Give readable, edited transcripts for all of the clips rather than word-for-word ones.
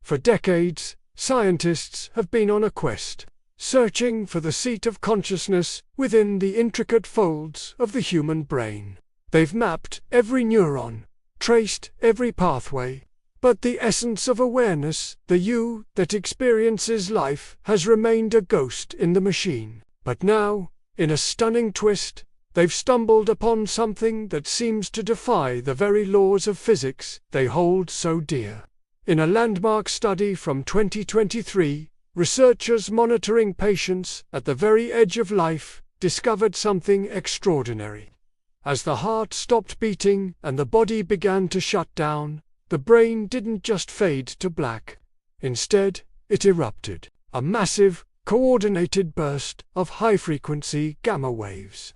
For decades, scientists have been on a quest, searching for the seat of consciousness within the intricate folds of the human brain. They've mapped every neuron, traced every pathway, but the essence of awareness, the you that experiences life, has remained a ghost in the machine. But now, in a stunning twist, they've stumbled upon something that seems to defy the very laws of physics they hold so dear. In a landmark study from 2023, researchers monitoring patients at the very edge of life discovered something extraordinary. As the heart stopped beating and the body began to shut down, the brain didn't just fade to black. Instead, it erupted, a massive, coordinated burst of high-frequency gamma waves.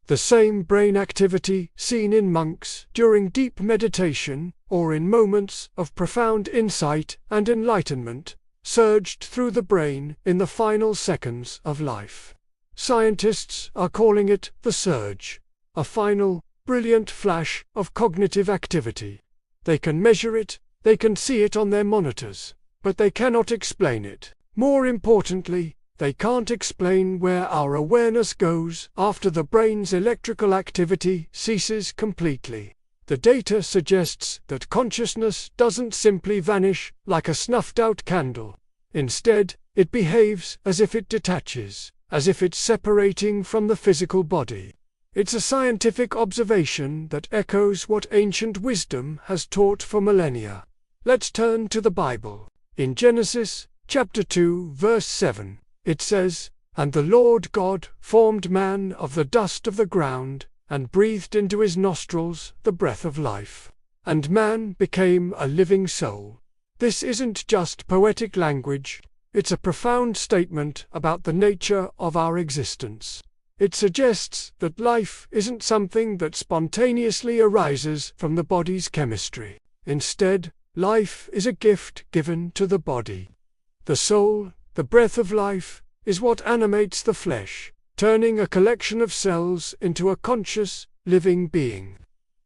The same brain activity seen in monks during deep meditation or in moments of profound insight and enlightenment surged through the brain in the final seconds of life. Scientists are calling it the surge, a final, brilliant flash of cognitive activity. They can measure it, they can see it on their monitors, but they cannot explain it. More importantly, they can't explain where our awareness goes after the brain's electrical activity ceases completely. The data suggests that consciousness doesn't simply vanish like a snuffed-out candle. Instead, it behaves as if it detaches, as if it's separating from the physical body. It's a scientific observation that echoes what ancient wisdom has taught for millennia. Let's turn to the Bible. In Genesis, chapter 2, verse 7, it says, "And the Lord God formed man of the dust of the ground, and breathed into his nostrils the breath of life. And man became a living soul." This isn't just poetic language, it's a profound statement about the nature of our existence. It suggests that life isn't something that spontaneously arises from the body's chemistry. Instead, life is a gift given to the body. The soul, the breath of life, is what animates the flesh, turning a collection of cells into a conscious, living being.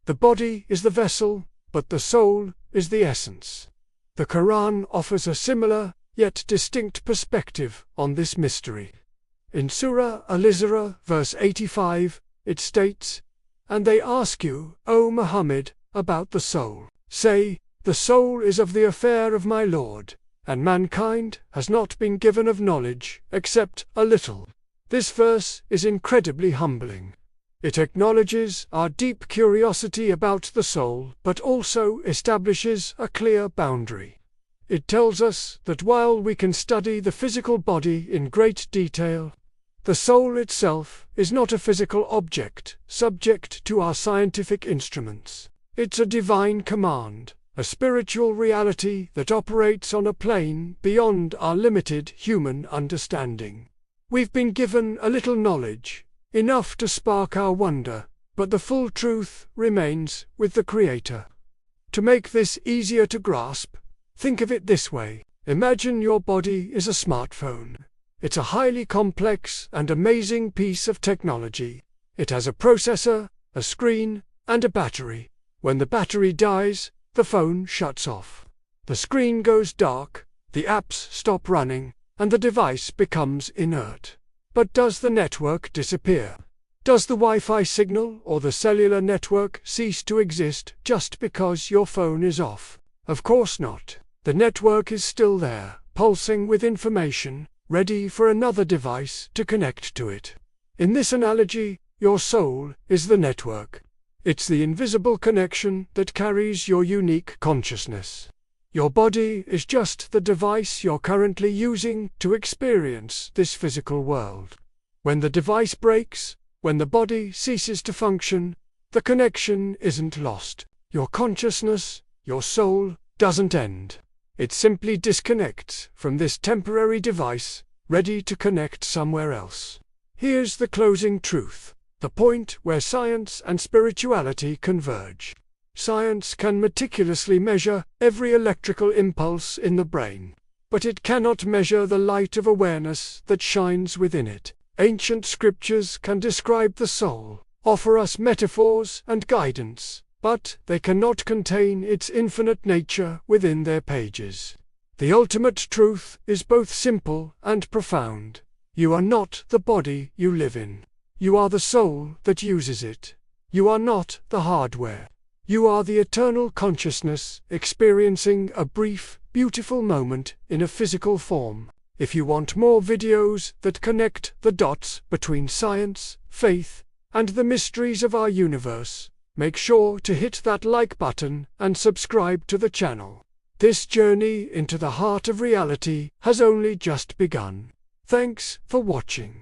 The body is the vessel, but the soul is the essence. The Quran offers a similar, yet distinct perspective on this mystery. In Surah Al-Isra, verse 85, it states, "And they ask you, O Muhammad, about the soul. Say, the soul is of the affair of my Lord, and mankind has not been given of knowledge except a little." This verse is incredibly humbling. It acknowledges our deep curiosity about the soul, but also establishes a clear boundary. It tells us that while we can study the physical body in great detail, the soul itself is not a physical object, subject to our scientific instruments. It's a divine command, a spiritual reality that operates on a plane beyond our limited human understanding. We've been given a little knowledge, enough to spark our wonder, but the full truth remains with the Creator. To make this easier to grasp, think of it this way. Imagine your body is a smartphone. It's a highly complex and amazing piece of technology. It has a processor, a screen, and a battery. When the battery dies, the phone shuts off. The screen goes dark, the apps stop running, and the device becomes inert. But does the network disappear? Does the Wi-Fi signal or the cellular network cease to exist just because your phone is off? Of course not. The network is still there, pulsing with information, ready for another device to connect to it. In this analogy, your soul is the network. It's the invisible connection that carries your unique consciousness. Your body is just the device you're currently using to experience this physical world. When the device breaks, when the body ceases to function, the connection isn't lost. Your consciousness, your soul, doesn't end. It simply disconnects from this temporary device, ready to connect somewhere else. Here's the closing truth, the point where science and spirituality converge. Science can meticulously measure every electrical impulse in the brain, but it cannot measure the light of awareness that shines within it. Ancient scriptures can describe the soul, offer us metaphors and guidance, but they cannot contain its infinite nature within their pages. The ultimate truth is both simple and profound. You are not the body you live in. You are the soul that uses it. You are not the hardware. You are the eternal consciousness experiencing a brief, beautiful moment in a physical form. If you want more videos that connect the dots between science, faith, and the mysteries of our universe, make sure to hit that like button and subscribe to the channel. This journey into the heart of reality has only just begun. Thanks for watching.